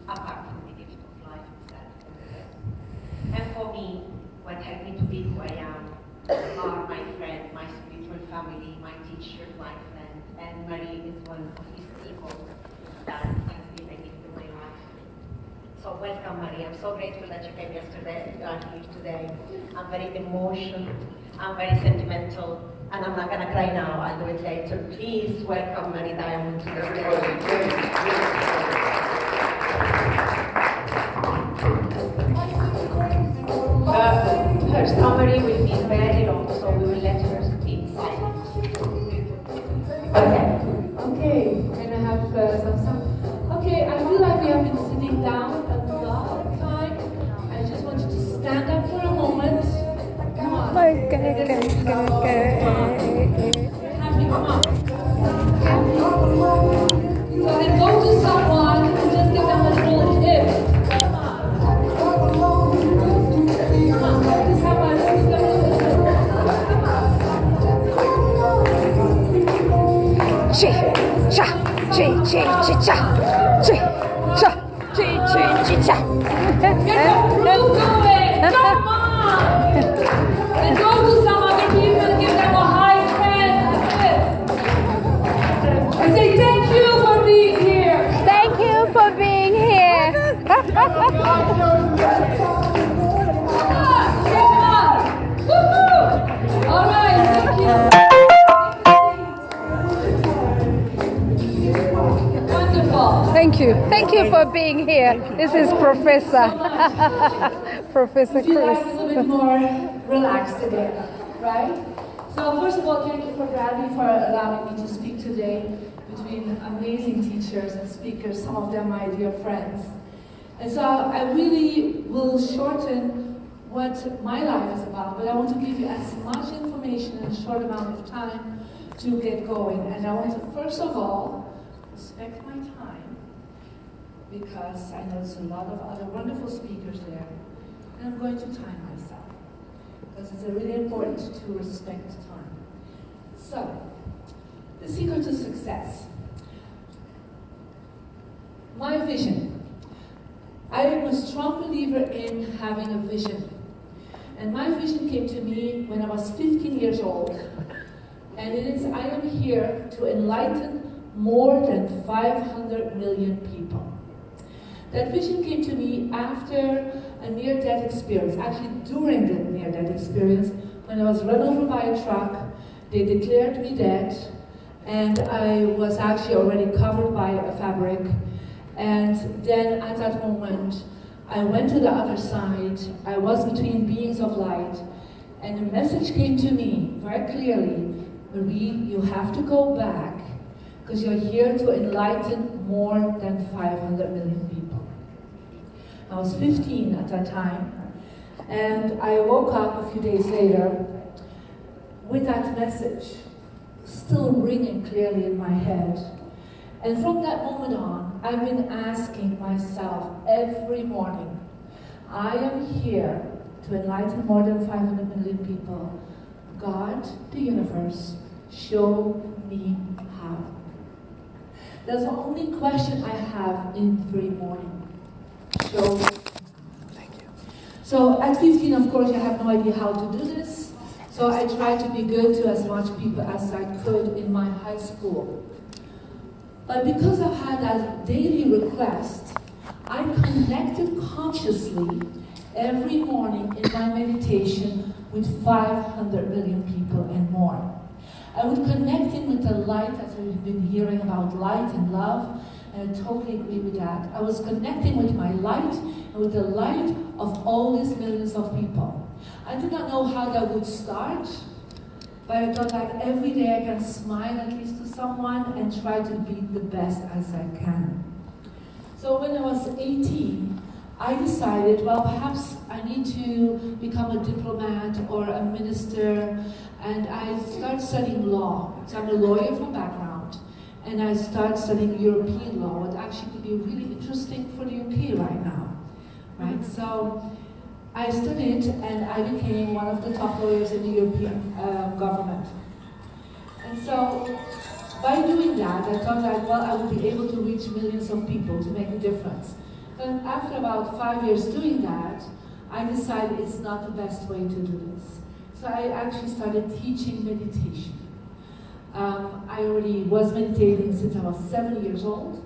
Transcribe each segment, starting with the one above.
apart from the gift of life itself. And for me, what helped me to be who I am are my friend, my spiritual family, my teacher, my friend, and Marie is one of these people that has been a gift to my life. So welcome, Marie. I'm so grateful that you came yesterday, you are here today. I'm very emotional, I'm very sentimental, and I'm not gonna cry now, I'll do it later. Please welcome Marie Diamond to the stage. Her summary will be very long, so we will let her speak. Okay, can I have some? Okay, I feel like we have been sitting down a lot of time. I just want you to stand up for a moment. Come on. Okay. Happy, come on. So then go to someone and just give them a little tip. Come on. Come on, go to someone and just give them a little tip. Get the crew going! Come on! And go to some other people and give them a high hand. And say thank you for being here. Thank you for being here. Come on! Woohoo! All right, thank you. Wonderful. Thank you for being here. This is Professor I feel like a Chris. little bit more relaxed again, right? So first of all, thank you for Bradley for allowing me to speak today between amazing teachers and speakers, some of them my dear friends. And so I really will shorten what my life is about, but I want to give you as much information in a short amount of time to get going. And I want to first of all respect my time, because I know there's a lot of other wonderful speakers there. And I'm going to time myself, because it's really important to respect time. So, the secret to success. My vision. I am a strong believer in having a vision. And my vision came to me when I was 15 years old. And it is, I am here to enlighten more than 500 million people. That vision came to me after a near-death experience, actually during the near-death experience, when I was run over by a truck. They declared me dead, and I was actually already covered by a fabric. And then at that moment, I went to the other side. I was between beings of light, and a message came to me very clearly: Marie, you have to go back, because you're here to enlighten more than 500 million people. I was 15 at that time, and I woke up a few days later with that message still ringing clearly in my head. And from that moment on, I've been asking myself every morning, I am here to enlighten more than 500 million people. God, the universe, show me how. That's the only question I have every morning. So, thank you. So at 15, of course, I have no idea how to do this. So I tried to be good to as much people as I could in my high school. But because I've had that daily request, I connected consciously every morning in my meditation with 500 million people and more. I would connect in with the light, as we've been hearing about light and love, and I totally agree with that. I was connecting with my light and with the light of all these millions of people. I did not know how that would start, but I thought like every day I can smile at least to someone and try to be the best as I can. So when I was 18, I decided, well, perhaps I need to become a diplomat or a minister, and I started studying law. So I'm a lawyer from background, and I started studying European law, what actually could be really interesting for the UK right now, right? So I studied, and I became one of the top lawyers in the European government. And so by doing that, I thought that, well, I would be able to reach millions of people to make a difference. But after about 5 years doing that, I decided it's not the best way to do this. So I actually started teaching meditation. I already was meditating since I was 7 years old,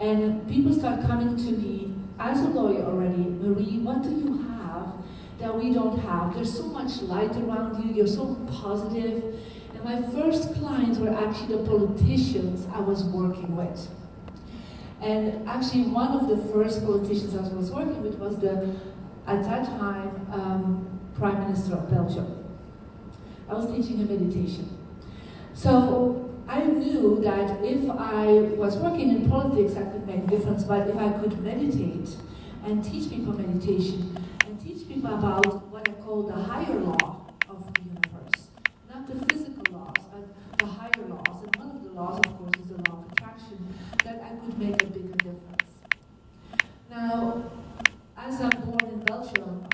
and people start coming to me as a lawyer already. Marie, what do you have that we don't have? There's so much light around you, you're so positive. And my first clients were actually the politicians I was working with. And actually one of the first politicians I was working with was at that time, Prime Minister of Belgium. I was teaching him meditation. So I knew that if I was working in politics, I could make a difference, but if I could meditate and teach people meditation and teach people about what I call the higher law of the universe, not the physical laws, but the higher laws, and one of the laws, of course, is the law of attraction, that I could make a bigger difference. Now, as I'm born in Belgium,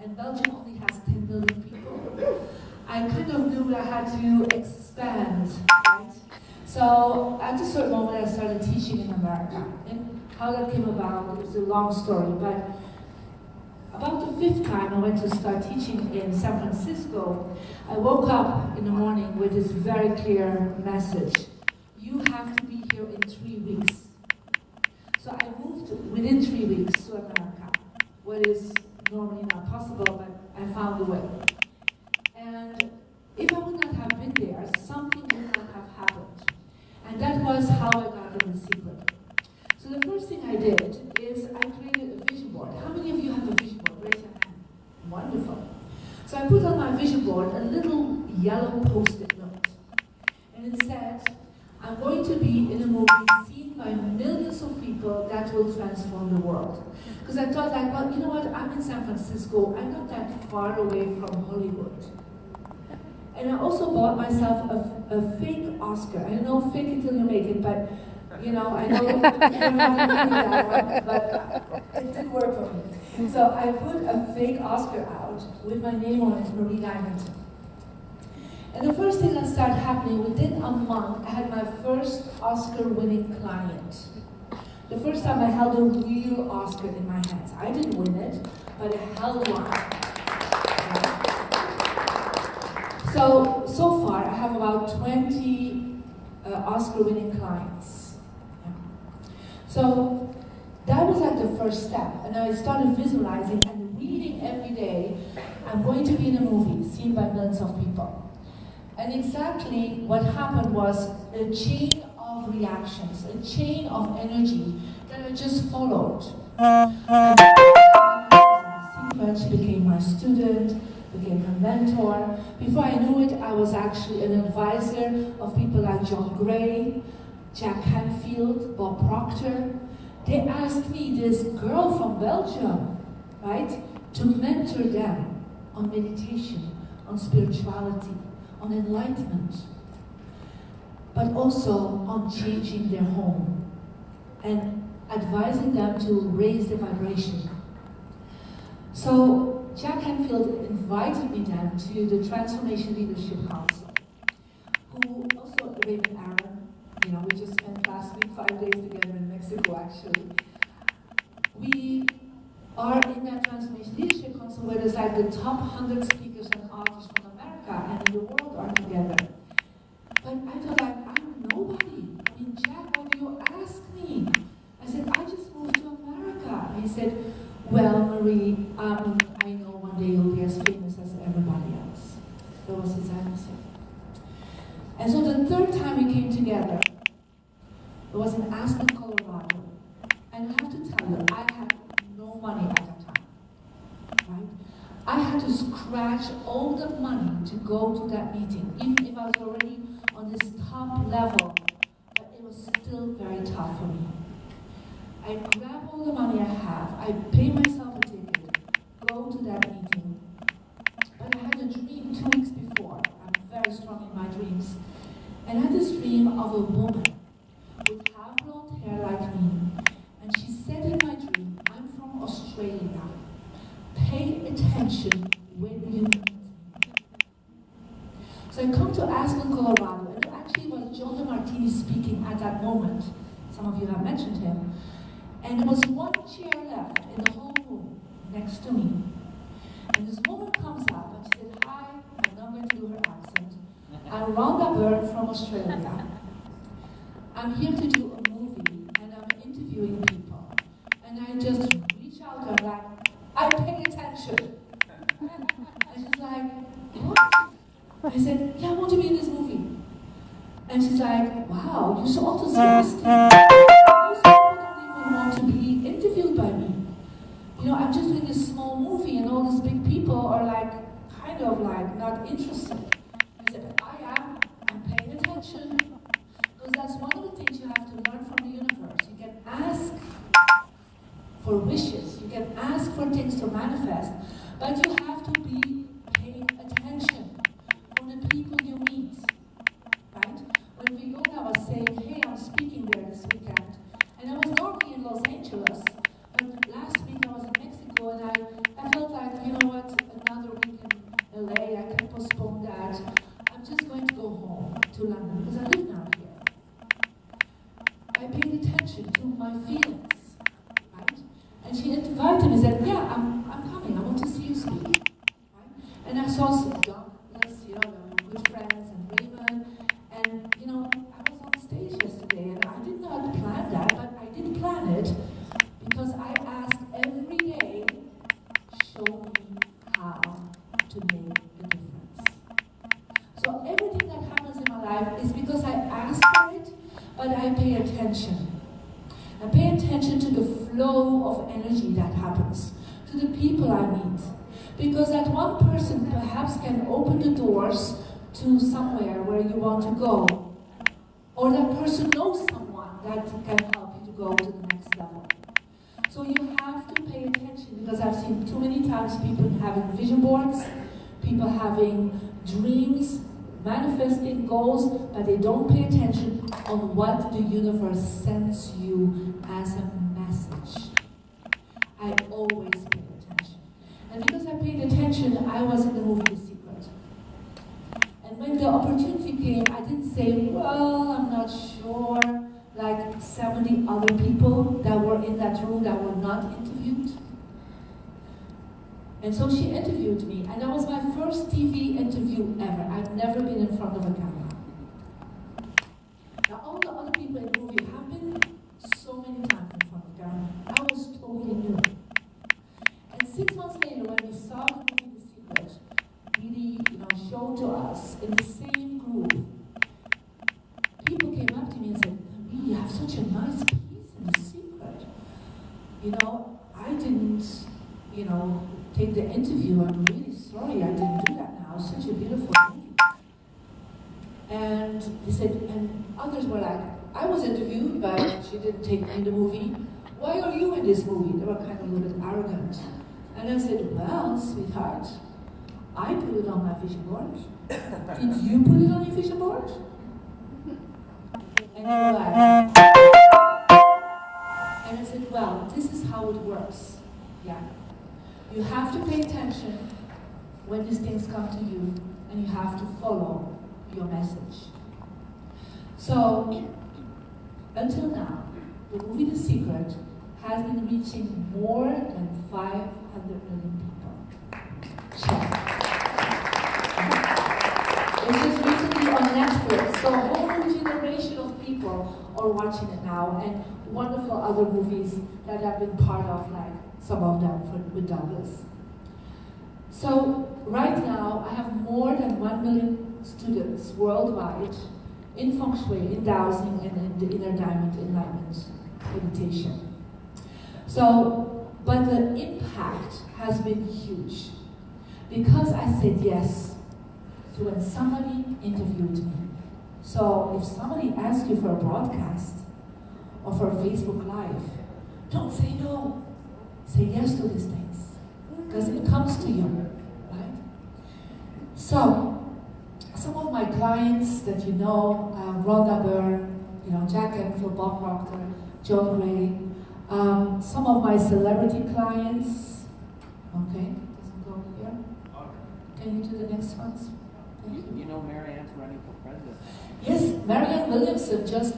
and Belgium only has 10 million people, I kind of knew I had to expand, right? So at a certain moment I started teaching in America. And how that came about, it was a long story, but about the 5th time I went to start teaching in San Francisco, I woke up in the morning with this very clear message. You have to be here in 3 weeks. So I moved within 3 weeks to America, what is normally not possible, but I found a way. And if I would not have been there, something would not have happened. And that was how I got in the secret. So the first thing I did is I created a vision board. How many of you have a vision board? Raise your hand. Wonderful. So I put on my vision board a little yellow post-it note. And it said, I'm going to be in a movie seen by millions of people that will transform the world. Because I thought like, well, you know what, I'm in San Francisco, I'm not that far away from Hollywood. And I also bought myself a fake Oscar. I don't know, fake it till you make it, but you know, I know you're not going to do that one, but it did work for me. So I put a fake Oscar out with my name on it, Marie Diamond. And the first thing that started happening, within a month, I had my first Oscar-winning client. The first time I held a real Oscar in my hands. I didn't win it, but I held one. So far, I have about 20 Oscar-winning clients. Yeah. So that was like the first step, and I started visualizing and reading every day. I'm going to be in a movie seen by millions of people. And exactly what happened was a chain of reactions, a chain of energy that I just followed. She became my student, became her mentor. Before I knew it, I was actually an advisor of people like John Gray, Jack Canfield, Bob Proctor. They asked me, this girl from Belgium, right, to mentor them on meditation, on spirituality, on enlightenment, but also on changing their home and advising them to raise their vibration. So Jack Canfield invited me then to the Transformation Leadership Council, who also Raymond Aaron, you know, we just spent last week 5 days together in Mexico actually. We are in that Transformation Leadership Council where there's like the top 100 speakers and artists from America and in the world are together. But I thought like, I'm nobody. I mean, Jack, why do you ask me? I said, I just moved to America. And he said, well, Marie, I know one day you'll be as famous as everybody else. That was his answer. And so the third time we came together, it was in Aspen, Colorado. And I have to tell you, I had no money at that time, right? I had to scratch all the money to go to that meeting, even if I was already on this top level, but it was still very tough for me. I grab all the money I have, I pay myself a ticket, go to that meeting. But I had a dream 2 weeks before. I'm very strong in my dreams. And I had this dream of a woman with half blonde hair like me. And she said in my dream, I'm from Australia. Pay attention when you meet me. So I come to Aspen, Colorado, and it actually was John DeMartini speaking at that moment. Some of you have mentioned him. And there was one chair left in the whole room next to me. And this woman comes up and she said, "Hi, I'm not going to do her accent. I'm Rhonda Byrne from Australia. I'm here to do a movie and I'm interviewing people." And I just reach out and I'm like, "I pay attention." And she's like, "What?" I said, "Yeah, I want to be in this movie." And she's like, "Wow, you're so enthusiastic. Most people don't even want to be interviewed by me. You know, I'm just doing a small movie and all these big people are like, kind of like, not interested." I said, "But I am. I'm paying attention." Because that's one of the things you have to learn from the universe. You can ask for wishes. You can ask for things to manifest. But you have to be paying attention for the people you meet. Right? When Viola was saying, "Hey, I'm speaking there this weekend," and I was normally in Los Angeles, but last week I was in Mexico, and I felt like, you know what, another week in LA, I can postpone that. I'm just going to go home to London, because I live now here. I paid attention to my feelings, right? And she invited me and said, "Yeah, I'm coming, I want to see you speak." Right? And I saw some Douglas, you know, the good friends, and Raymond, and, you know, I was on stage yesterday, and I did not plan that, but I did plan it, because I ask every day, show me how to make a difference. So everything that happens in my life is because I ask for it, but I pay attention. I pay attention to the flow of energy that happens, to the people I meet. Because that one person perhaps can open the doors to somewhere where you want to go. Or that person knows someone that can help you to go to the next level. So you have to pay attention, because I've seen too many times people having vision boards, people having dreams, manifesting goals, but they don't pay attention on what the universe sends you as a message. I always pay attention. And because I paid attention, I was in the movie The Secret. And when the opportunity came, I didn't say, "Well, I'm not sure," like 70 other people that were in that room that were not interviewed. And so she interviewed me, and that was my first TV interview ever. I've never been in front of a camera. Now, all the other people in the movie have been so many times in front of the camera. I was totally new. And 6 months later, when we saw the movie The Secret, really, showed to us in the same group, people came up to me and said, "Marie, you have such a nice piece in The Secret. I didn't, take the interview. I'm really sorry I didn't do that now. Such a beautiful movie." And they said, and others were like, "I was interviewed, but she didn't take me in the movie. Why are you in this movie?" They were kind of a little bit arrogant. And I said, "Well, sweetheart, I put it on my vision board. Did you put it on your vision board?" And they were like, and I said, "Well, this is how it works. Yeah. You have to pay attention when these things come to you, and you have to follow your message." So, until now, the movie The Secret has been reaching more than 500 million people. Check. It's just recently on Netflix, so a whole generation of people are watching it now, and wonderful other movies that I've been part of, like some of them with Douglas. So right now, I have more than 1 million students worldwide in Feng Shui, in dowsing, and in the Inner Diamond Enlightenment meditation. So, but the impact has been huge, because I said yes to when somebody interviewed me. So if somebody asks you for a broadcast or for a Facebook Live, don't say no. Say yes to these things, because it comes to you, right? So, some of my clients that Rhonda Byrne, Jack Enfield, Bob Proctor, John Gray, some of my celebrity clients, okay, doesn't go here. Can you do the next ones? Thank you. You know Marianne's running for president. Yes, Marianne Williamson just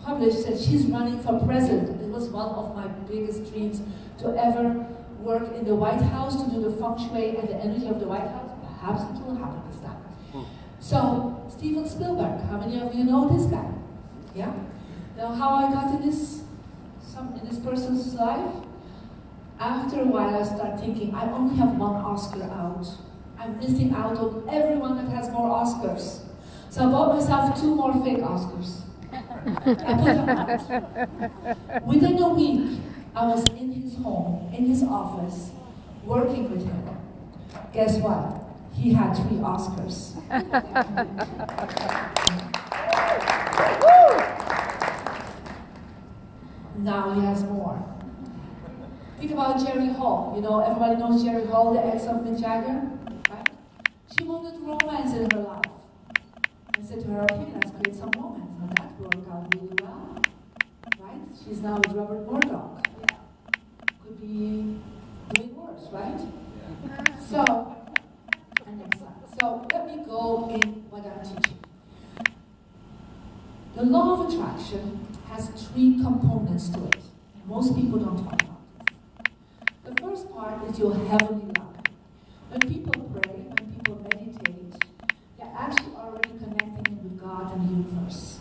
published that she's running for president. It was one of my biggest dreams to ever work in the White House, to do the feng shui and the energy of the White House. Perhaps it will happen this time. So, Steven Spielberg, how many of you know this guy? Yeah? Now, how I got in this person's life? After a while, I start thinking, I only have one Oscar out. I'm missing out on everyone that has more Oscars. So I bought myself 2 more fake Oscars. I put them out. Within a week, I was in his home, in his office, working with him. Guess what? He had 3 Oscars. Now he has more. Think about Jerry Hall. You know, everybody knows Jerry Hall, the ex of Mick Jagger, right? She wanted romance in her life. I said to her, okay, let's create some romance. And that worked out really well, right? She's now with Robert Murdoch. Yeah. Could be doing worse, right? Yeah. So, and next slide. So let me go in what I'm teaching. The law of attraction has 3 components to it. And most people don't talk about this. The first part is your heavenly love. When people pray, when people meditate, they're actually already connecting with God and the universe.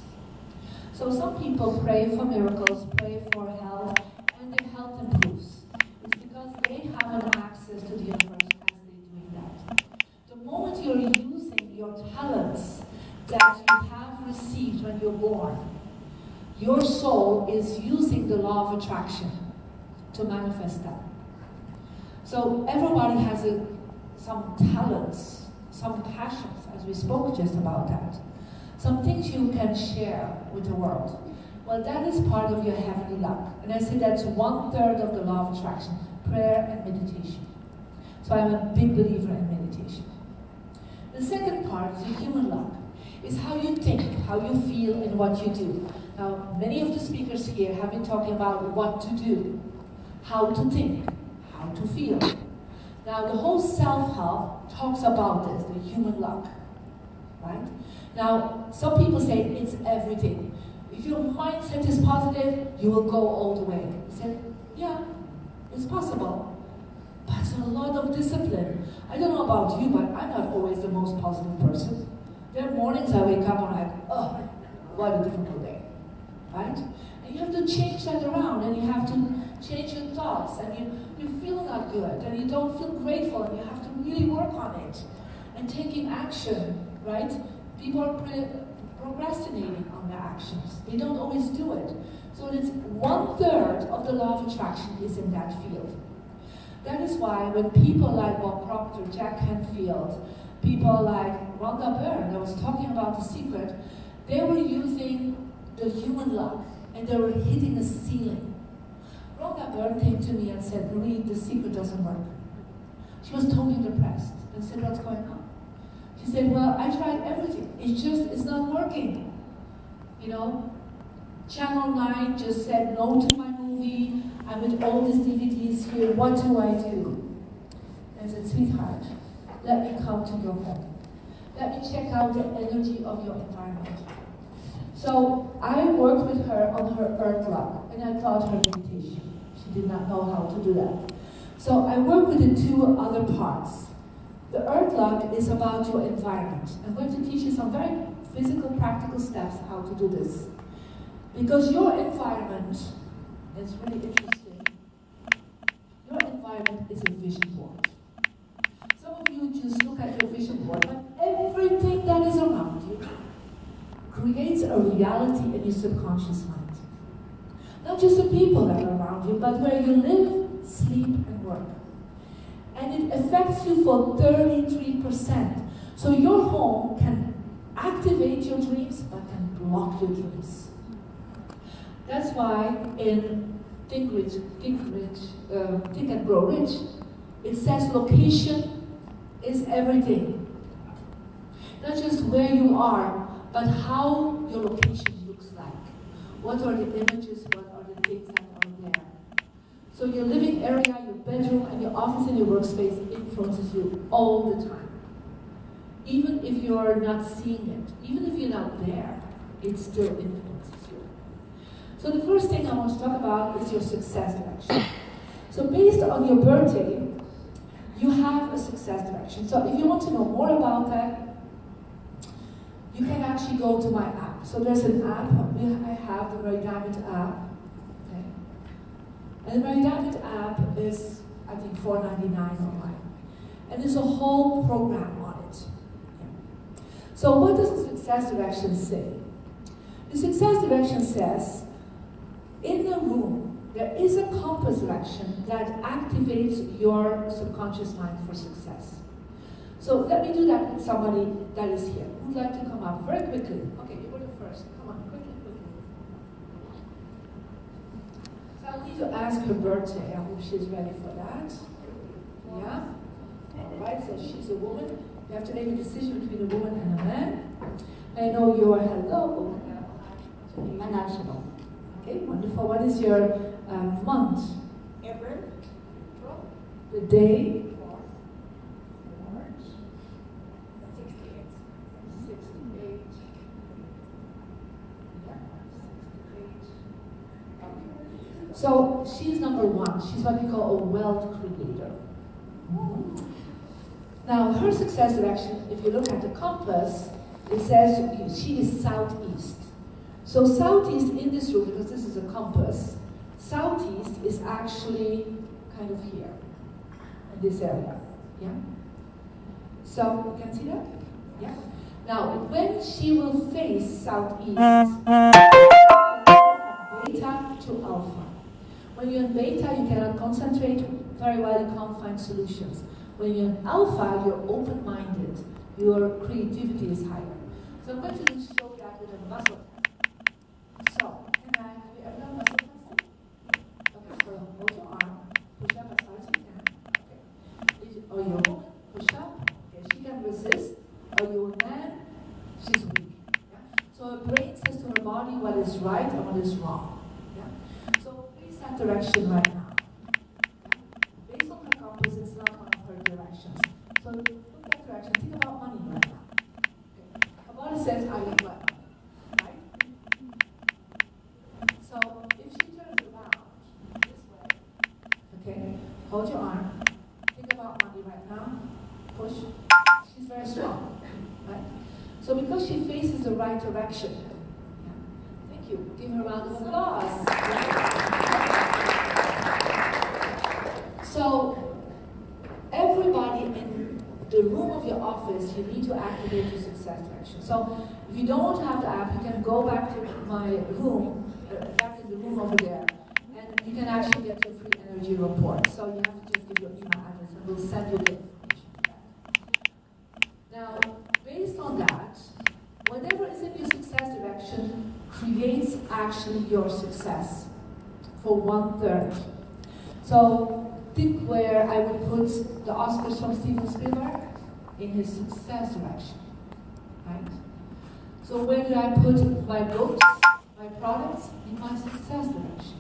So some people pray for miracles, pray for health, and their health improves. It's because they have an access to the universe as they're doing that. The moment you're using your talents that you have received when you're born, your soul is using the law of attraction to manifest that. So everybody has some talents, some passions, as we spoke just about that. Some things you can share with the world. Well, that is part of your heavenly luck. And I say that's 1/3 of the law of attraction, prayer and meditation. So I'm a big believer in meditation. The second part is your human luck. Is how you think, how you feel, and what you do. Now, many of the speakers here have been talking about what to do, how to think, how to feel. Now, the whole self-help talks about this, the human luck, right? Now, some people say it's everything. If your mindset is positive, you will go all the way. I said, yeah, it's possible, but it's a lot of discipline. I don't know about you, but I'm not always the most positive person. There are mornings I wake up and I'm like, oh, what a difficult day, right? And you have to change that around, and you have to change your thoughts, and you feel not good, and you don't feel grateful, and you have to really work on it, and taking action, right? People are procrastinating on their actions. They don't always do it. So it's 1/3 of the law of attraction is in that field. That is why when people like Bob Proctor, Jack Canfield, people like Rhonda Byrne, that was talking about The Secret, they were using the human luck, and they were hitting a ceiling. Rhonda Byrne came to me and said, Marie, The Secret doesn't work. She was totally depressed. I said, what's going on? She said, well, I tried everything. It's not working. You know, Channel 9 just said no to my movie. I'm with all these DVDs here. What do I do? I said, sweetheart, let me come to your home. Let me check out the energy of your environment. So I worked with her on her earth luck, and I taught her meditation. She did not know how to do that. So I worked with the 2 other parts. The earth luck is about your environment. I'm going to teach you some very physical, practical steps how to do this. Because your environment is really interesting. Your environment is a vision board. Some of you just look at your vision board, but everything that is around you creates a reality in your subconscious mind. Not just the people that are around you, but where you live, sleep, and work. And it affects you for 33%. So your home can activate your dreams, but can block your dreams. That's why in Think and Grow Rich, it says location is everything. Not just where you are, but how your location looks like. What are the images, what are the things that are there? So your living area, your bedroom, and your office and your workspace influences you all the time. Even if you're not seeing it, even if you're not there, it still influences you. So the first thing I want to talk about is your success direction. So based on your birthday, you have a success direction. So if you want to know more about that, you can actually go to my app. So there's an app, I have the Mary Diamond app. Okay. And the Mary Diamond app is, I think, $4.99 online. And there's a whole program on it. Yeah. So what does the success direction say? The success direction says, in the room, there is a compass direction that activates your subconscious mind for success. So let me do that with somebody that is here. Who'd like to come up very quickly? Okay, you were the first. Come on, quickly. So I'll need to ask her birthday. I hope she's ready for that. Yeah? All right, so she's a woman. You have to make a decision between a woman and a man. I know you're hello. National. Okay, wonderful. What is your month? April. The day? March. 68. 68. Yeah, 68. Okay. So she's number one. She's what we call a wealth creator. Now, her success direction, if you look at the compass, it says she is southeast. So southeast in this room, because this is a compass, southeast is actually kind of here, in this area. Yeah? So, you can see that? Yeah? Now, when she will face southeast, beta to alpha. When you're in beta, you cannot concentrate very well, you can't find solutions. When you're in alpha, you're open-minded, your creativity is higher. So I'm going to show that with a muscle test. So, have you ever done muscle testing? Okay, so hold your arm, push up as hard as you can. Okay. Are you a woman? Push up. Okay, she can resist. Are you a man? She's weak. Yeah? So her brain says to her body what is right and what is wrong. Yeah? So face that direction right now. Yeah? Based on her compass, it's not one of her directions. So look that direction. Think about money right now. Okay. Her body says, I look like money. Right? So if she turns around this way, okay, hold your arm. Think about money right now. Push. She's very strong. Right? So because she faces the right direction, yeah. Thank you. Give her a round of applause. So everybody in the room of your office, you need to activate your success direction. So if you don't have the app, you can go back to my room, back in the room over there, and you can actually get your free energy report. So you have to just give your email address and we'll send you the information for that. Now, based on that, whatever is in your success direction creates actually your success for 1/3. So think where I would put the Oscars from Steven Spielberg in his success direction, right? So where do I put my books, my products? In my success direction.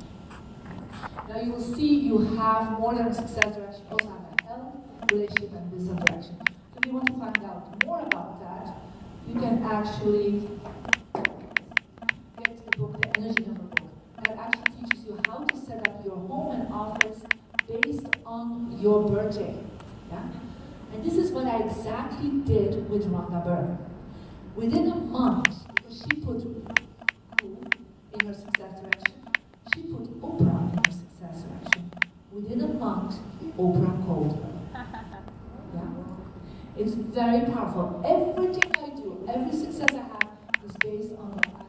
Now you will see you have more than a success direction. You also have a health, relationship, and wisdom direction. So if you want to find out more about that, you can actually get the book, the Energy Number book, that actually teaches you how to set up your home and office based on your birthday. Yeah? And this is what I exactly did with Rhonda Byrne. Within a month, because she put who in her success direction, she put Oprah in her success direction. Within a month, Oprah called her. Yeah? It's very powerful. Everything I do, every success I have, is based on what I'm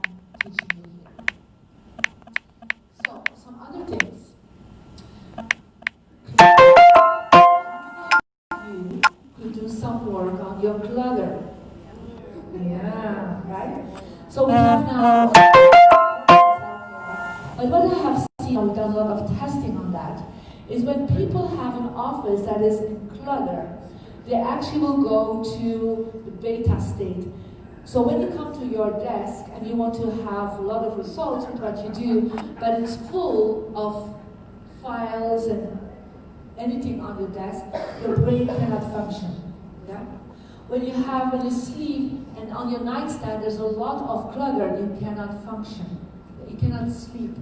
teaching you here. So, some other things. You could do some work on your clutter. Yeah, right? So we have now, but what I have seen, we've done a lot of testing on that, is when people have an office that is in clutter, they actually will go to the beta state. So when you come to your desk and you want to have a lot of results with what you do, but it's full of files and anything on your desk, your brain cannot function. Yeah? When you sleep and on your nightstand there's a lot of clutter, you cannot function. It cannot sleep.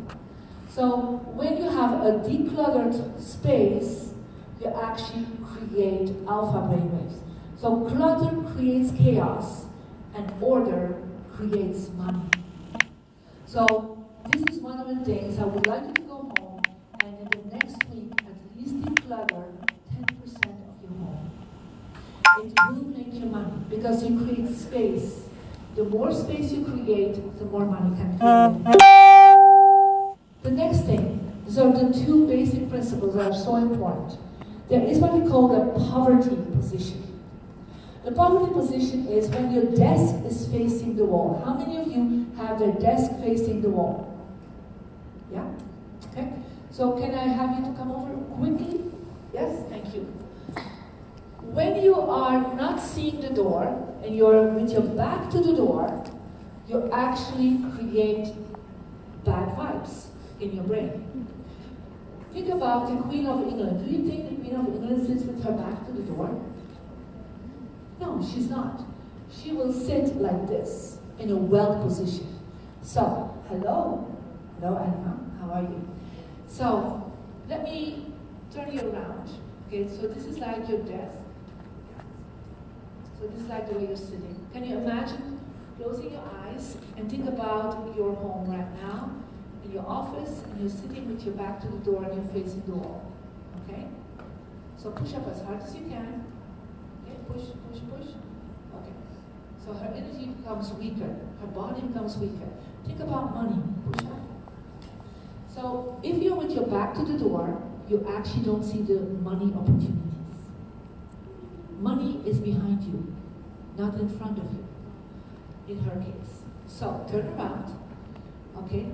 So when you have a decluttered space, you actually create alpha brainwaves. So clutter creates chaos, and order creates money. So this is one of the things I would like you to go home and in the next week at least declutter 10% of your home. It will make you money because you create space. The more space you create, the more money can come in. The next thing, these are the two basic principles that are so important. There is what we call the poverty position. The poverty position is when your desk is facing the wall. How many of you have their desk facing the wall? Yeah? Okay. So can I have you to come over quickly? Yes? Thank you. When you are not seeing the door and you're with your back to the door, you actually create bad vibes in your brain. Think about the Queen of England. Do you think the Queen of England sits with her back to the door? No, she's not. She will sit like this in a well position. So, hello, Anna, how are you? So, let me turn you around. Okay, so this is like your desk. So this is like the way you're sitting. Can you imagine closing your eyes and think about your home right now, in your office, and you're sitting with your back to the door and you're facing the wall. Okay? So push up as hard as you can. Okay, push, push, push. Okay. So her energy becomes weaker. Her body becomes weaker. Think about money. Push up. So if you're with your back to the door, you actually don't see the money opportunities. Money is behind you, not in front of you, in her case. So turn around, okay?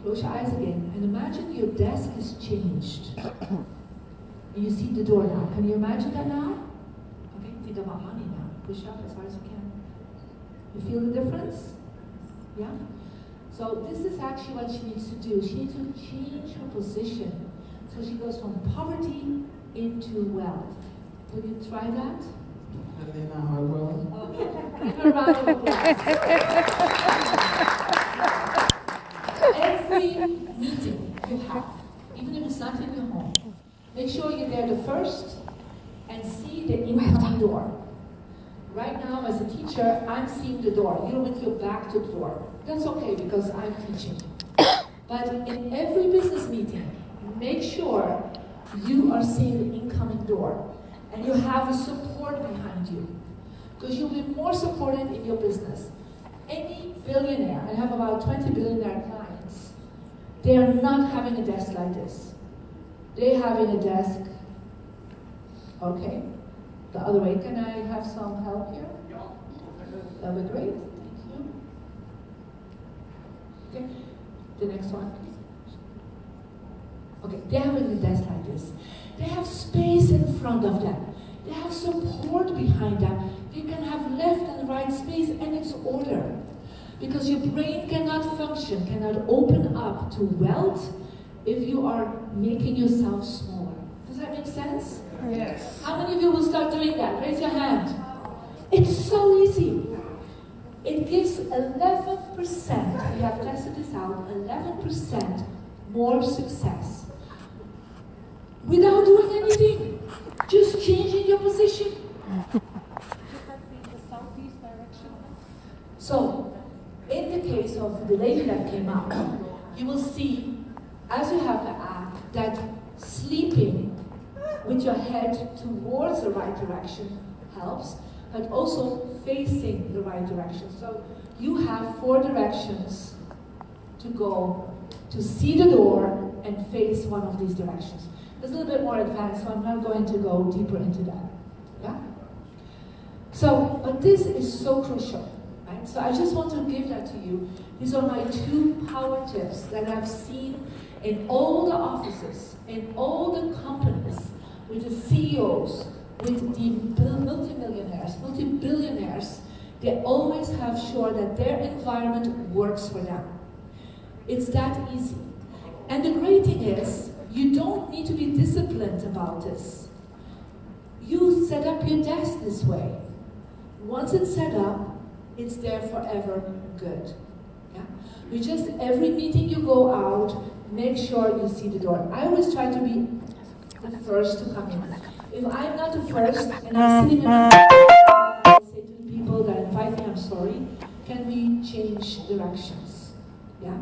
Close your eyes again, and imagine your desk is changed. And you see the door now. Can you imagine that now? Okay, think about money now. Push up as hard as you can. You feel the difference? Yeah? So this is actually what she needs to do. She needs to change her position. So she goes from poverty into wealth. Will you try that? I think I will. Okay. Give her a round of applause. Every meeting you have, even if it's not in your home, make sure you're there the first and see the incoming door. Right now, as a teacher, I'm seeing the door. You're with your back to the door. That's okay because I'm teaching. But in every business meeting, make sure you are seeing the incoming door. And you have a support behind you. Because you'll be more supported in your business. Any billionaire, I have about 20 billionaire clients, they are not having a desk like this. They're having a desk, okay, the other way. Can I have some help here? That would be great, thank you. Okay, the next one. Okay, they're having a desk like this. They have space in front of them. They have support behind them. They can have left and right space, and it's order. Because your brain cannot function, cannot open up to wealth if you are making yourself smaller. Does that make sense? Yes. How many of you will start doing that? Raise your hand. It's so easy. It gives 11%, we have tested this out, 11% more success. Without doing anything, just changing your position. So, in the case of the lady that came out, you will see, as you have the app, that sleeping with your head towards the right direction helps, but also facing the right direction. So you have 4 directions to go to see the door and face one of these directions. It's a little bit more advanced, so I'm not going to go deeper into that. Yeah? So, but this is so crucial, right? So I just want to give that to you. These are my 2 power tips that I've seen in all the offices, in all the companies, with the CEOs, with the multimillionaires, multi-billionaires. They always have sure that their environment works for them. It's that easy. And the great thing is, you don't need to be disciplined about this. You set up your desk this way. Once it's set up, it's there forever good. Yeah? You just, every meeting you go out, make sure you see the door. I always try to be the first to come in. If I'm not the first and I'm sitting in I say to the people that invite me, I'm sorry, can we change directions? Yeah?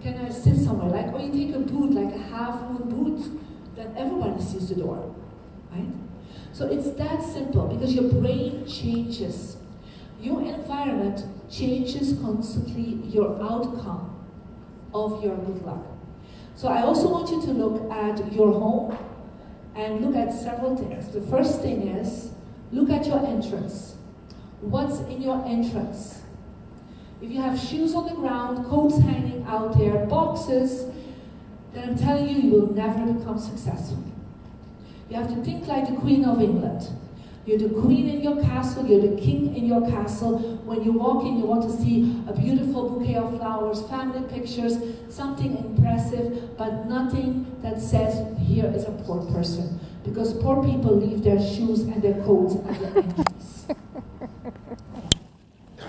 Can I sit somewhere? Like, or you take a booth, like a half-moon booth, then everybody sees the door, right? So it's that simple, because your brain changes. Your environment changes constantly your outcome of your good luck. So I also want you to look at your home and look at several things. The first thing is, look at your entrance. What's in your entrance? If you have shoes on the ground, coats hanging out there, boxes, then I'm telling you, you will never become successful. You have to think like the Queen of England. You're the queen in your castle, you're the king in your castle. When you walk in, you want to see a beautiful bouquet of flowers, family pictures, something impressive, but nothing that says, here is a poor person. Because poor people leave their shoes and their coats at the entrance.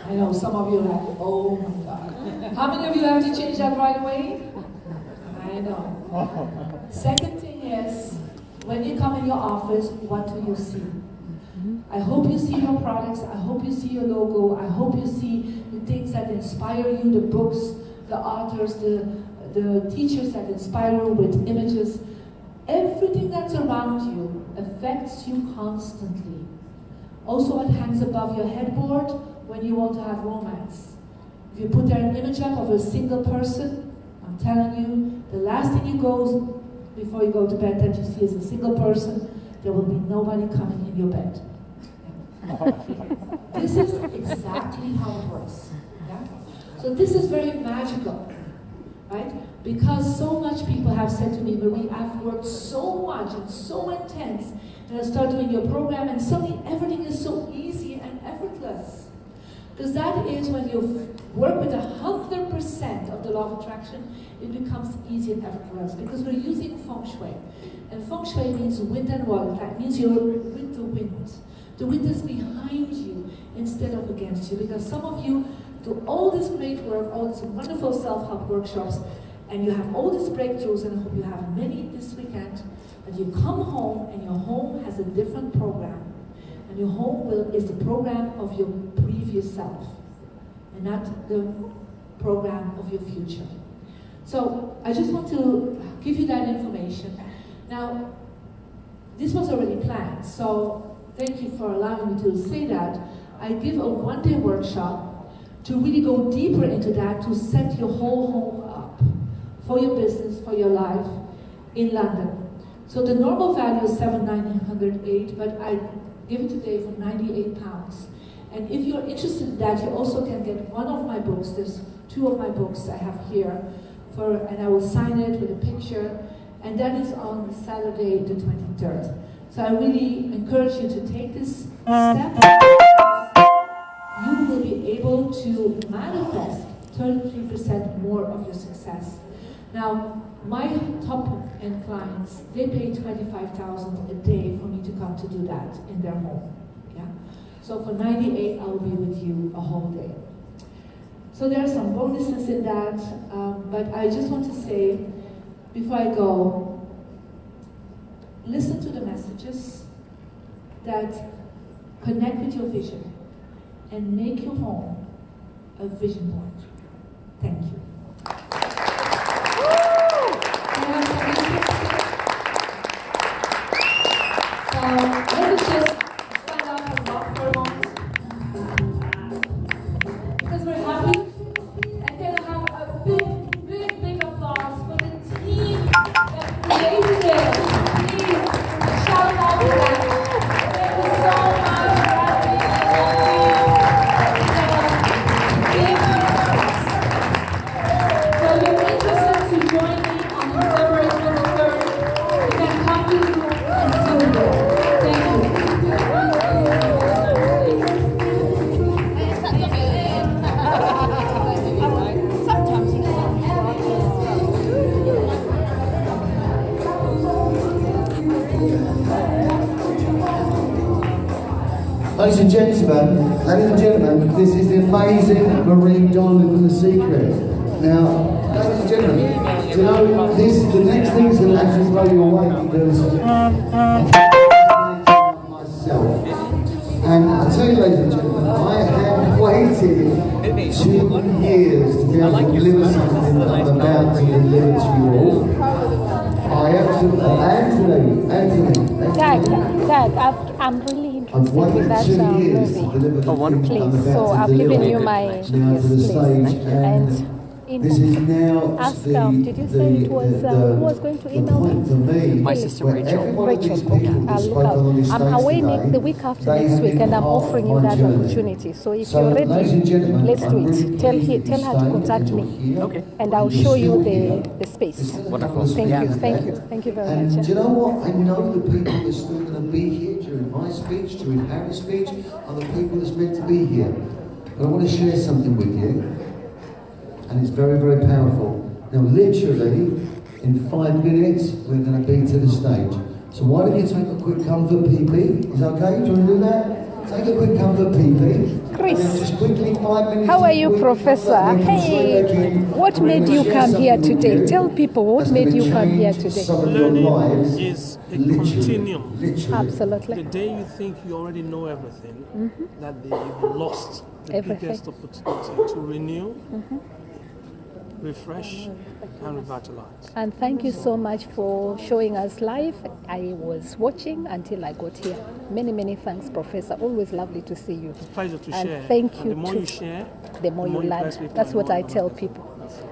I know some of you are like, oh my God. How many of you have to change that right away? I know. Second thing is, when you come in your office, what do you see? I hope you see your products, I hope you see your logo, I hope you see the things that inspire you, the books, the authors, the teachers that inspire you with images. Everything that's around you affects you constantly. Also what hangs above your headboard when you want to have romance. If you put there an image up of a single person, I'm telling you, the last thing you go before you go to bed that you see is a single person, there will be nobody coming in your bed. This is exactly how it works. Yeah? So this is very magical, right? Because so much people have said to me, Marie, I've worked so much and so intense, and I start doing your program, and suddenly everything is so easy and effortless. Because that is when you work with 100% of the law of attraction, it becomes easy and effortless. Because we're using feng shui. And feng shui means wind and water. That means you're with the wind. The wind is behind you instead of against you. Because some of you do all this great work, all these wonderful self-help workshops, and you have all these breakthroughs, and I hope you have many this weekend, and you come home, and your home has a different program. And your home is the program of your previous self, and not the program of your future. So I just want to give you that information. Now, this was already planned, so thank you for allowing me to say that. I give a one-day workshop to really go deeper into that, to set your whole home up for your business, for your life in London. So the normal value is $7,908, but I give it today for £98. And if you're interested in that, you also can get one of my books. There's two of my books I have here, and I will sign it with a picture, and that is on Saturday the 23rd. So I really encourage you to take this step. You will be able to manifest 33% more of your success. Now, my top-end clients, they pay $25,000 a day for me to come to do that in their home. Yeah? So for $98, I will be with you a whole day. So there are some bonuses in that, but I just want to say, before I go, listen to the messages that connect with your vision and make your home a vision board. Thank you. Let us just stand up and rock for a moment. Because we're happy. And can I have a big, big, big applause for the team that created it. Please shout out to them. Thank you so much for having me. So you're interested to join me on December 23rd. You can come to the room and see me there. Ladies and gentlemen, this is the amazing Marie Dolan from The Secret. Now, ladies and gentlemen, you know, the next thing is going to actually blow you away because myself. And I tell you, ladies and gentlemen, I have waited 2 years to be able to deliver something that I'm about to deliver to you all. I absolutely, Anthony. Dad, I'm really I've interested in waited that 2 years to movie. deliver the thing I'm Please, so about I've to given deliver you my now to the stage, and this is now ask, the did you say it was, who was going to email point for me. My sister Rachel. Every one of these Rachel, okay, people that I'll spoke look out. on this I'm stage away today, the week after they next have week, been and I'm part of offering you my that journey. opportunity. So if So, you're ready, ladies and gentlemen, let's I'm do really it. Tell pleased her that to you contact stayed me, and you're here. Okay. and I'll You're show you still here. the space. There's still a Wonderful. couple of Thank you, speakers thank there. you, thank you very And much. do you know what? I know the people that's still going to be here during my speech, during Harry's speech, are the people that's meant to be here. But I want to share something with you, and it's very, very powerful. Now, literally, in 5 minutes, we're going to be to the stage. So why don't you take a quick comfort PP? Is that okay? Do you want to do that? Take a quick comfort PP. Chris, And then just quickly 5 minutes. how are you, quick Professor? comfort, then Hey, straight back in. what We're made gonna you share come here something with today? you Tell people what that's made gonna you come here change today. some of your Learning lives, is a literally. continuum. Literally. Absolutely. The day you think you already know everything, that day you've lost the Everything. biggest opportunity to renew, refresh, and revitalize. And thank you so much for showing us live. I was watching until I got here. Many, many thanks, Professor. Always lovely to see you. It's a pleasure to And share. thank And you the more too. you share, The more you learn. bless people, That's the what more I you tell bless. people.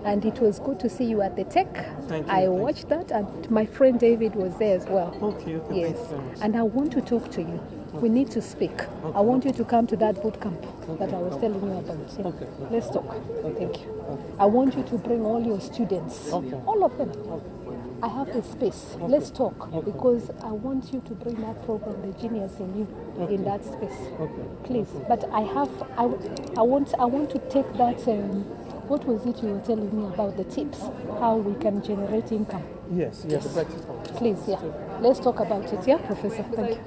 And it was good to see you at the tech. Thank you, I thank watched that, and my friend David was there as well. Okay, okay, Yes. thank you very much. And I want to talk to you. We need to speak. I want you to come to that boot camp that I was telling you about. Yeah. Okay. Let's talk. Thank you. I want you to bring all your students, all of them. I have the space. Let's talk because I want you to bring that program, the genius in you, in that space. Please. But I want to take that. What was it you were telling me about the tips? How we can generate income? Yes, yes, the practice one. Please, yeah. Let's talk about it. Yeah, Professor. Thank you.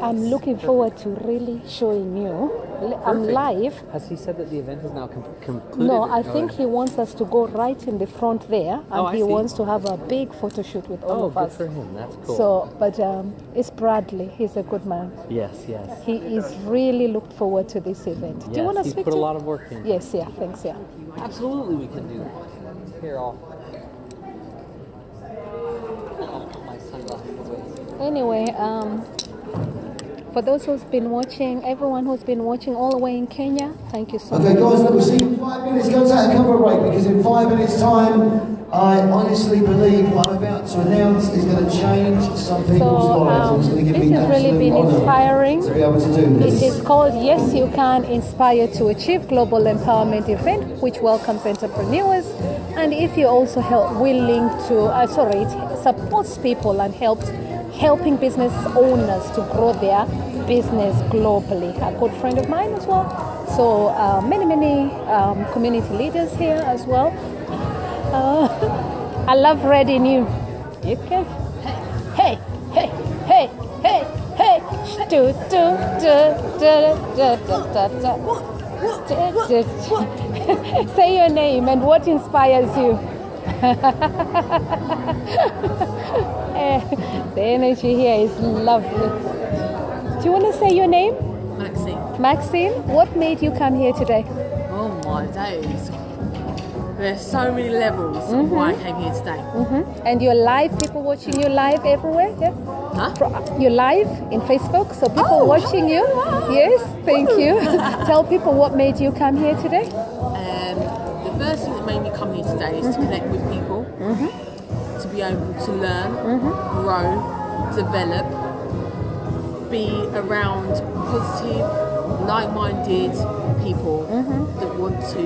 I'm looking forward to really showing you. I'm live. Has he said that the event is now concluded? No, I think he wants us to go right in the front there, and Oh, I he see. wants to have a big photo shoot with all Oh, of good us. for him. That's cool. So, but it's Bradley. He's a good man. yes, yes. He is really looked forward to this event. Do you want to he's speak put to a him? lot of work in. Yes, yeah, thanks, yeah. Absolutely, we can do that. Here, I'll put my sunglasses away. Anyway, for those who's been watching, everyone who's been watching all the way in Kenya, thank you so Okay, much. guys, look, we'll see you in 5 minutes. Go take a cover break because in 5 minutes' time, I honestly believe I'm about to announce is going to change some people's lives. And it's going to give this me has really absolute been honour inspiring. to be able to do It this. is called Yes You Can Inspire to Achieve Global Empowerment event, which welcomes entrepreneurs. And if you're also willing to, it supports people and helping business owners to grow their business globally. A good friend of mine as well. So many community leaders here as well. I love Red in you. You can. Hey. Do, do, do. Say your name and what inspires you. The energy here is lovely. Do you want to say your name? Maxine. Maxine, what made you come here today? Oh my days. There's so many levels of why I came here today. And you're live, people watching you live everywhere? Yeah? Huh? You're live in Facebook, so people watching you. Yes, thank you. Tell people what made you come here today. The first thing that made me come here today is to connect with people, to be able to learn, grow, develop, be around positive, like-minded people that want to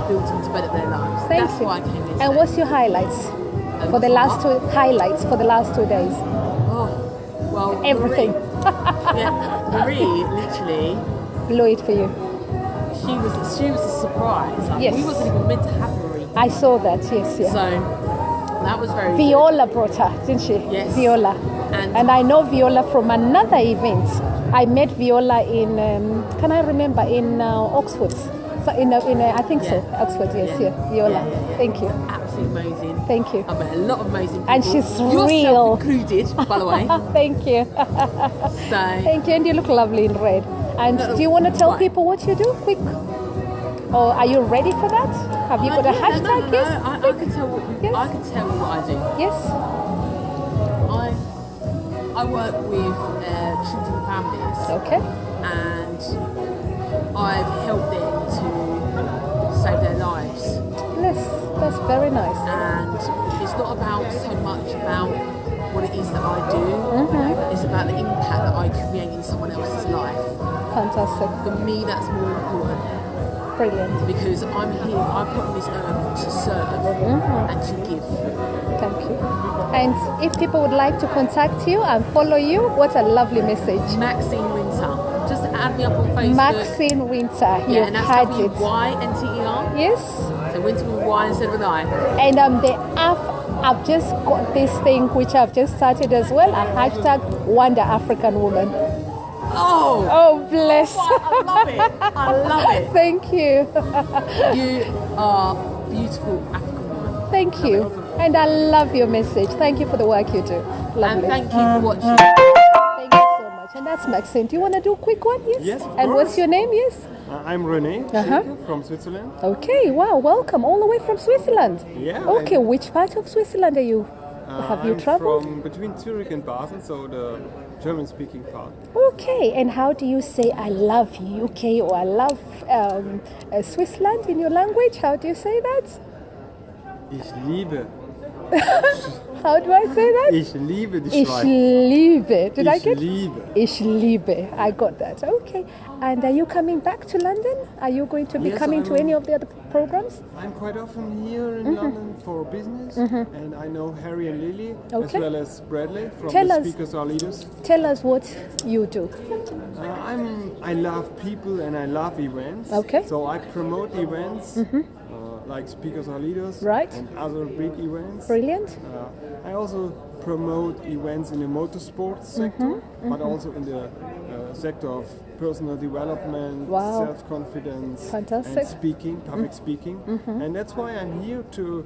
build and develop their lives. Thank That's you. why I came here today. And what's your highlights for the last two days? Oh, well, Everything. Marie literally, Blew it for you. she was a surprise. Like, Yes. we wasn't even meant to have Marie. I saw that, yes, yeah. So that was very Viola brought her, didn't she? Yes. Viola. And- And I know Viola from another event. I met Viola in, can I remember, in Oxford. I think so. Oxford, yes, Yeah. yeah. Yola. Yeah. Thank you. Absolutely amazing. Thank you. I met a lot of amazing people. And she's Yourself real. included, by the way. Thank you. So Thank you, and you look lovely in red. And No, do you want to tell right. people what you do, quick? Or are you ready for that? Have you got a hashtag? No, Yes. I could tell what Yes. I could tell you what I do. Yes. I work with children and families, Okay. and I've helped them to save their lives. Yes, that's very nice. And it's not about so much about what it is that I do. Mm-hmm. It's about the impact that I create in someone else's life. Fantastic. For me, that's more important. Brilliant. Because I'm here, I'm put on this earth to serve and to give. Thank you. And if people would like to contact you and follow you, what a lovely message. Maxine Winter. Just add me up on Facebook. Maxine Winter. Yeah, You and that's had it. WYNTER. Yes. So Winter with Y instead of an I. And I've just got this thing which I've just started as well, a hashtag Wonder African Woman. Oh! Oh, bless. I love it. I love it. Thank you. You are beautiful African woman. Thank you. And I love your message. Thank you for the work you do. And Lovely. thank you for watching. Thank you so much. And that's Maxine. Do you want to do a quick one? Yes. Yes, of And what's course. your name? Yes. I'm René Uh-huh. Schilke from Switzerland. Okay. Wow. Welcome all the way from Switzerland. Yeah. Okay. Which part of Switzerland are you? Have you I'm traveled? from between Zurich and Basel, so the German-speaking part. Okay. And how do you say I love UK or I love Switzerland in your language? How do you say that? Ich liebe. How do I say that? Ich liebe die Ich Schweiz. liebe. Did I Ich get? liebe. Ich liebe. I got that. Okay. And are you coming back to London? Are you going to be Yes, coming to I'm- any of the other programs? I'm quite often here in Mm-hmm. London for business, and I know Harry and Lily, as Okay. well as Bradley from Tell the us. Speakers Are Leaders. Tell us what you do. I love people and I love events. Okay. So I promote events like Speakers Are Leaders Right. and other big events. Brilliant. I also promote events in the motorsport sector, but also in the sector of personal development, Wow. self-confidence, Fantastic. and speaking, public speaking. And that's why I'm here to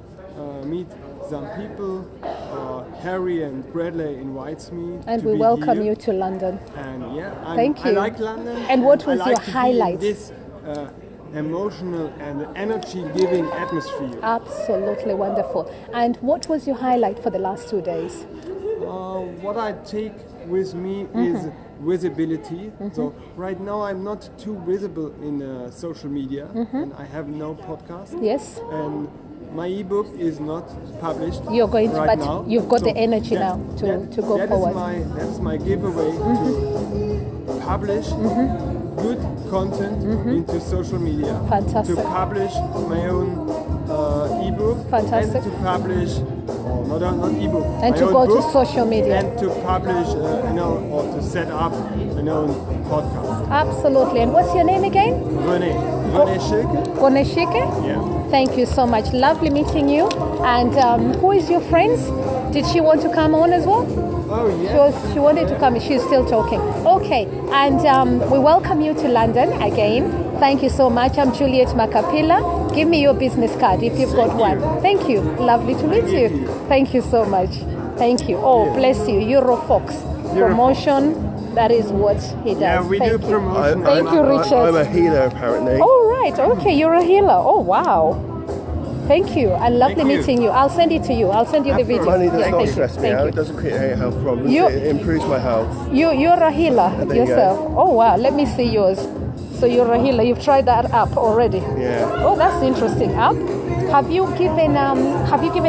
meet some people. Harry and Bradley invites me And to we be welcome here. you to London. And yeah, Thank I you. like London. And what was I like your to be in highlight? this emotional and energy-giving atmosphere. Absolutely wonderful. And what was your highlight for the last 2 days? What I take with me is visibility. So right now I'm not too visible in social media, and I have no podcast. Yes. And my ebook is not published. You're going to, right but now. you've got So the energy now to go forward. That's my giveaway to publish good content into social media. Fantastic. To publish my own ebook. Fantastic. And to publish, not ebook. And my to own go to book, social media. And to publish, or to set up an own podcast. Absolutely. And what's your name again? René Schilke. Koneshike? Yeah. Thank you so much. Lovely meeting you. And who is your friend? Did she want to come on as well? Oh yeah. She wanted to come. She's still talking. Okay. And we welcome you to London again. Thank you so much. I'm Juliet Makapila. Give me your business card if you've got one. Thank you. Lovely to meet you. Thank you so much. Thank you. Oh, bless you. Eurofox. Promotion. That is what he does. Yeah, we Thank do you. promotion. Thank you, Richard. I'm a healer, apparently. Oh, right. Okay, you're a healer. Oh, wow. Thank you. And lovely Thank you. meeting you. I'll send it to you. I'll send you the video. Money does Yeah, not thank you. stress me Thank out. you. It doesn't create any health problems. You- It improves my health. You're a healer There you yourself. go. Oh, wow. Let me see yours. So you're a healer. You've tried that app already. Yeah. Oh, that's interesting. App. Have you given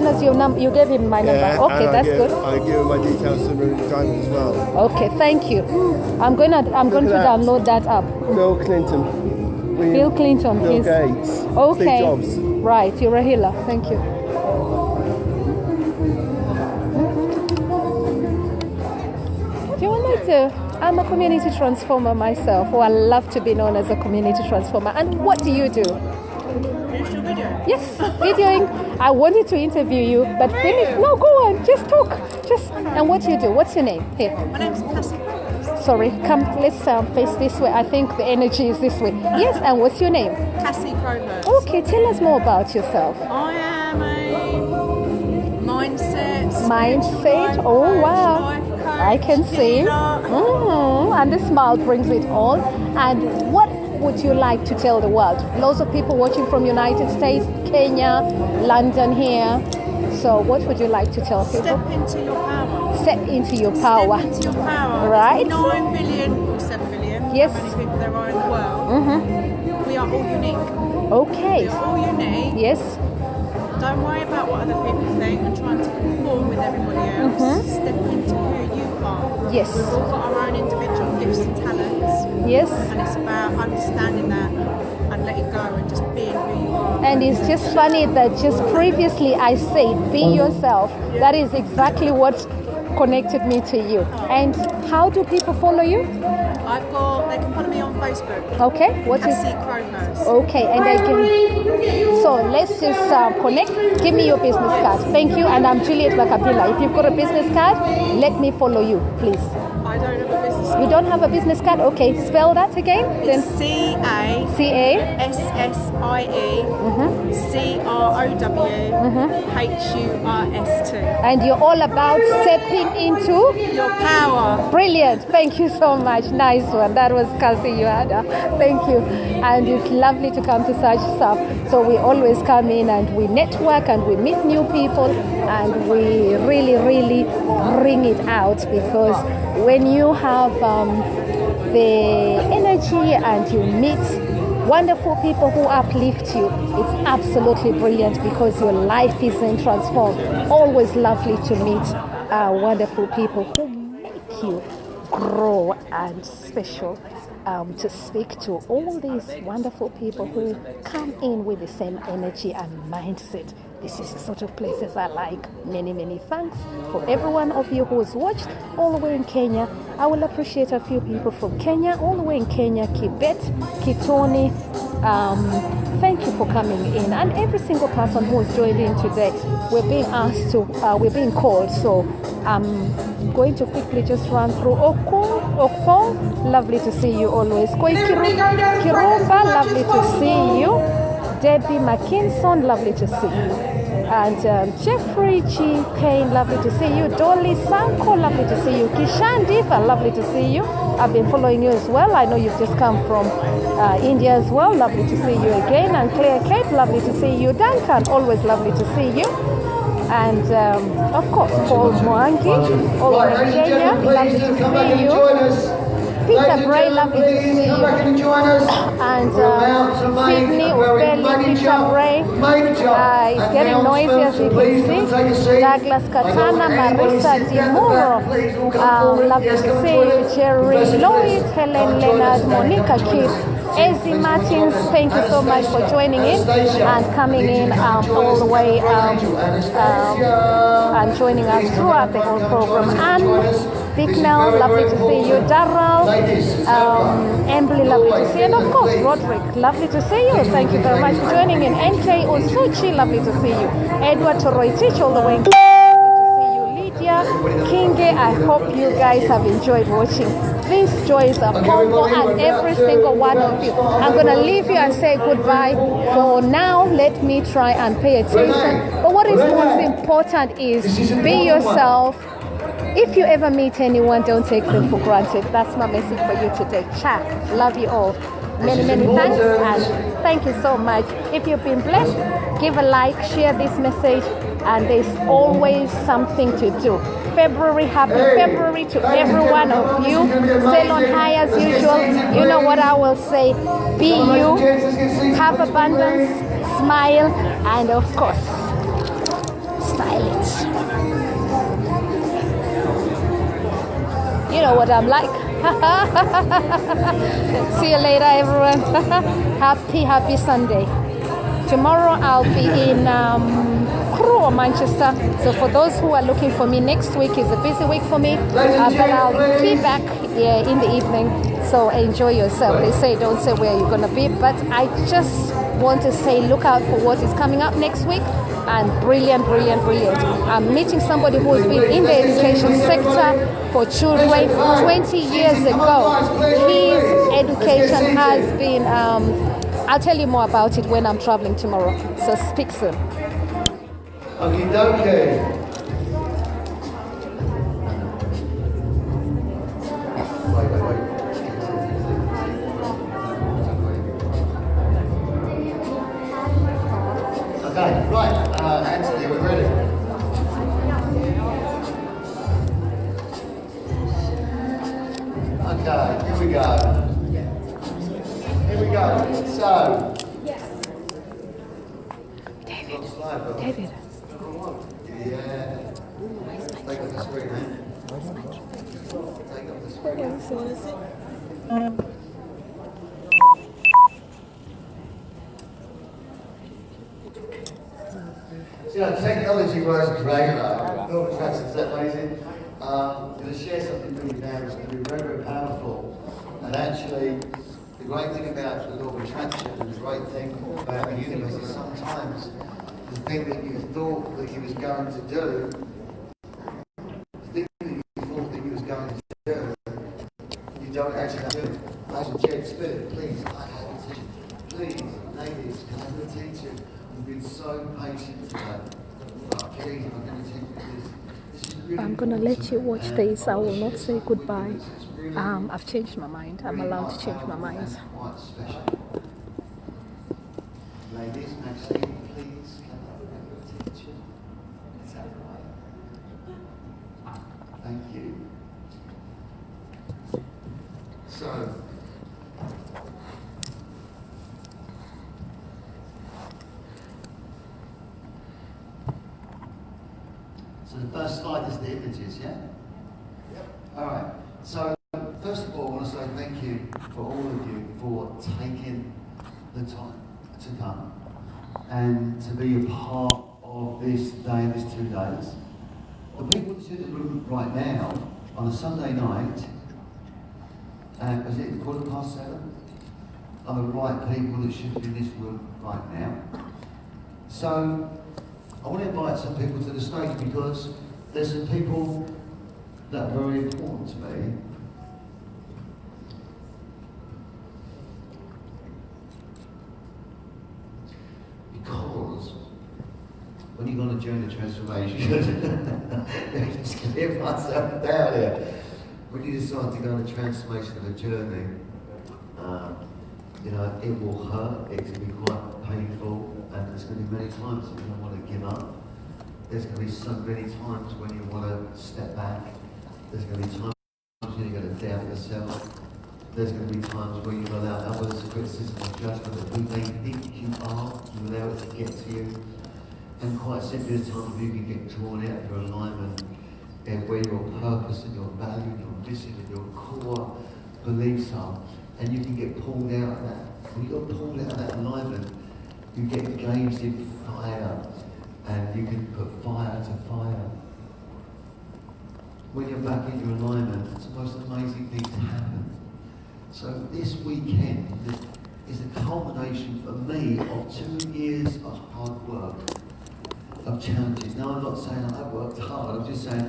us your number? You gave him my number. Yeah, Okay, and that's good. I give my details to the driver as well. Okay, thank you. I'm going to that. download that app. Bill Clinton. Bill Clinton. Bill is- Gates. Okay. Steve Jobs. Right, you're a healer. Thank you. Do you want me to? I'm a community transformer myself, or I love to be known as a community transformer. And what do you do? Yes, videoing. I wanted to interview you, but finish. No, go on. Just talk. And what do you do? What's your name? Here. My name's Cassie. Sorry, come, let's face this way. I think the energy is this way. Yes, and what's your name? Cassie Crowhurst. Okay, tell us more about yourself. I am a mindset. Mindset, oh wow. Life coach, I can see. And the smile brings it all. And what would you like to tell the world? Lots of people watching from United States, Kenya, London here. So what would you like to tell people? Step into your power. Step into your power. Step into your power. Right. 9 billion or 7 billion. Yes. How many people there are in the world. We are all unique. Okay. We are all unique. Yes. Don't worry about what other people think and trying to conform with everybody else. Step into who you are. Yes. We've all got our own individual gifts and talents. Yes. And it's about understanding that and letting go and just being who you are. And it's just funny that just previously I said, be yourself. That is exactly what connected me to you. And how do people follow you? They can follow me on Facebook. Okay, what is Cassie Crowhurst. Okay, and I can. So let's just connect. Give me your business card. Thank you. And I'm Juliet Bakapila. If you've got a business card, let me follow you, please. I don't have a business card. You don't have a business card? Okay, spell that again. Then CASSIE CROWHURST. And you're all about stepping into your power. Brilliant. Thank you so much. Nice one. That was Cassie Yohada. Thank you. And it's lovely to come to such stuff. So we always come in and we network and we meet new people and we really, really bring it out, because when you have the energy and you meet wonderful people who uplift you, it's absolutely brilliant because your life is then transformed. Always lovely to meet wonderful people who make you grow, and special to speak to all these wonderful people who come in with the same energy and mindset. This is the sort of places I like. Many, many thanks for every one of you who has watched all the way in Kenya. I will appreciate a few people from Kenya, all the way in Kenya, Kibet, Kitoni. Thank you for coming in, and every single person who has joined in today. We're being asked to, we're being called, so I'm going to quickly just run through. Okon, lovely to see you always. Koi Kirumba, lovely to see you. Debbie Mackinson, lovely to see you. And Jeffrey G. Kane, lovely to see you. Dolly Sanko, lovely to see you. Kishan Diva, lovely to see you. I've been following you as well. I know you've just come from India as well. Lovely to see you again. And Claire Kate, lovely to see you. Duncan, always lovely to see you. And of course, Paul Mwangi, all the way in Kenya, lovely to see you. Peter Bray, lovely to see you. And Sydney, Ufeli, Peter Bray. It's getting noisy as you can see. Douglas Katana, Marissa Dimuro, lovely to see you. Jerry Lloyd, Helen Leonard, Monica Kidd, Ezzy Martins, thank you so much for joining in and coming in all the way and joining us throughout the whole program. And Bicknell, lovely to see you. Darrell, Emily, lovely to see you. And of course, Roderick, lovely to see you. Thank you very much for joining in. NK Osuchi, lovely to see you. Edward Toroitich, all the way in Kinge, I hope you guys have enjoyed watching. These joys are Pombo and every single one of you. I'm going to leave you and say goodbye for now. Let me try and pay attention. But what is most important is be yourself. If you ever meet anyone, don't take them for granted. That's my message for you today. Cha, love you all. Many, many thanks, and thank you so much. If you've been blessed, give a like, share this message, and there's always something to do. February, happy February to every one of you. Sail on high as usual. You know what I will say. Be you, have abundance, smile, and of course, style it. You know what I'm like. See you later, everyone. Happy Sunday. Tomorrow I'll be in Crewe or Manchester. So for those who are looking for me, next week is a busy week for me. But I'll be back in the evening. So enjoy yourself. They say don't say where you're going to be. But I just want to say look out for what is coming up next week. And brilliant. I'm meeting somebody who's been in the education sector for children 20 years ago. His education has been, I'll tell you more about it when I'm traveling tomorrow. So speak soon. Okie dokie. Okay, right, Anthony, we're ready. Okay, here we go. Here we go. So, David. Yeah. Take up the screen, eh? Take up the screen. So, technology works great. Law of attraction is amazing. I'm going to share something with you now that's going to be very, very powerful. And actually, the great thing about the law of attraction and the great thing about the universe is sometimes the thing that you thought that you was going to do, the thing that you thought that you was going to do, you don't actually do it. As a Jed Spirit, please, I have attention. Please, ladies, can I have attention? You've been so patient today. Please, I'm going to take this. I'm gonna let you watch this. I will not say goodbye. I've changed my mind. I'm allowed to change my mind. Quite special. Ladies, Maxine, please, can I have your attention? Is that right? Thank you. So, the first slide is the images, yeah? Yep. All right. So, first of all, I want to say thank you for all of you for taking the time to come and to be a part of this day, these 2 days. The people that's in the room right now on a Sunday night, is it 7:15? Are the right people that should be in this room right now. So, I want to invite some people to the stage because there's some people that are very important to me. Because when you go on a journey of transformation, just get myself down here. When you decide to go on a transformation of a journey, you know, it will hurt, it can be quite painful, and there's going to be many times that you don't want to give up. There's going to be so many times when you want to step back. There's going to be times when you're going to doubt yourself. There's going to be times where you allow others criticism or judgment that who they think you are, you allow it to get to you. And quite simply, there's times where you can get drawn out of your alignment and where your purpose and your value and your mission and your core beliefs are. And you can get pulled out of that. When you get pulled out of that alignment, you get engaged in fire, and you can put fire to fire. When you're back in your alignment, it's the most amazing thing to happen. So this weekend is a culmination for me of 2 years of hard work, of challenges. Now I'm not saying I worked hard, I'm just saying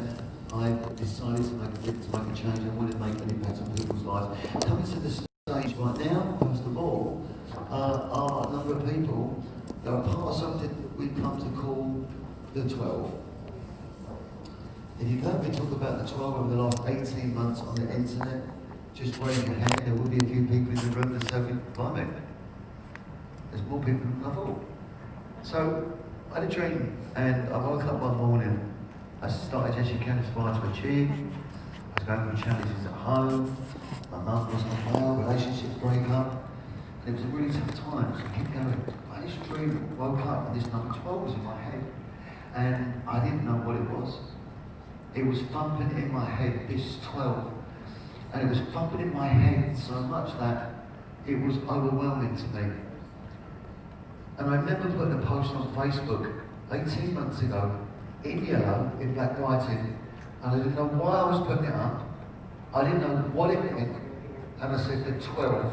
I decided to make a change. I wanted to make an impact on people's lives. Coming to the stage right now, first of all, are a number of people that are part of something that we've come to call the 12. If you've heard me talk about the 12 over the last 18 months on the internet, just raise your hand. There will be a few people in the room that say, blimey, there's more people than I thought. So, I had a dream, and I woke up one morning. I started, as you can aspire to achieve. I was going through challenges at home. My mum wasn't well, relationships break up. It was a really tough time, so I kept going. I just dreamed, woke up, and this number 12 was in my head. And I didn't know what it was. It was thumping in my head, this 12. And it was thumping in my head so much that it was overwhelming to me. And I remember putting a post on Facebook 18 months ago, in yellow, in black writing, and I didn't know why I was putting it up. I didn't know what it meant. And I said, the 12,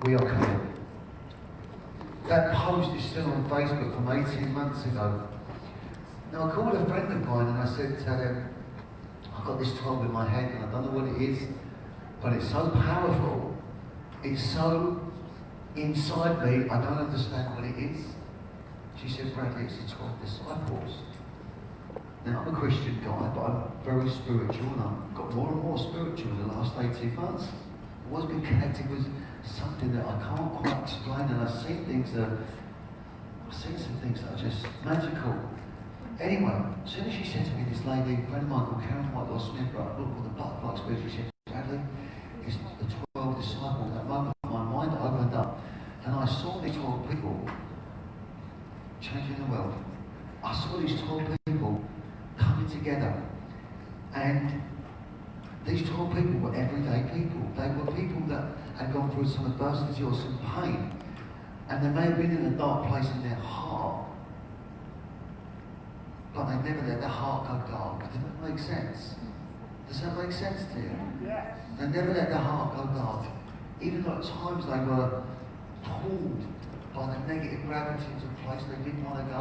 we are coming. That post is still on Facebook from 18 months ago. Now I called a friend of mine and I said to him, I've got this 12 in my head and I don't know what it is, but it's so powerful, it's so inside me, I don't understand what it is. She said, Bradley, it's the 12 disciples. Now I'm a Christian guy, but I'm very spiritual and I've got more and more spiritual in the last 18 months. I've always been connected with something that I can't quite explain, and I've seen some things that are just magical. Anyway, as soon as she said to me, this lady, a friend of mine called Karen Whitelaw Smith, wrote a book called The Butterfly Experience, she said, Bradley, it's the 12 disciples. At that moment, my mind opened up, and I saw these 12 people changing the world. I saw these 12 people coming together, and these 12 people were everyday people. They were people that had gone through some adversity or some pain, and they may have been in a dark place in their heart, but they never let their heart go dark. Does that make sense? Does that make sense to you? Yes. They never let their heart go dark. Even though at times they were pulled by the negative gravity into a place they didn't want to go.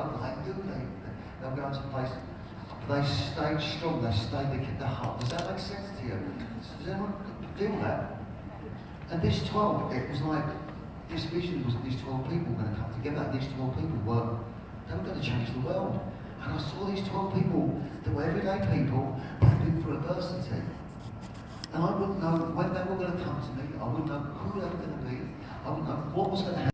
They'll go into a place, but they stayed strong, they kept their heart. Does that make sense to you? Does anyone feel that? And this 12, it was like, this vision was that these 12 people were going to come together, and these 12 people were going to change the world. And I saw these 12 people that were everyday people that had been through adversity. And I wouldn't know when they were going to come to me, I wouldn't know who they were going to be, I wouldn't know what was going to happen.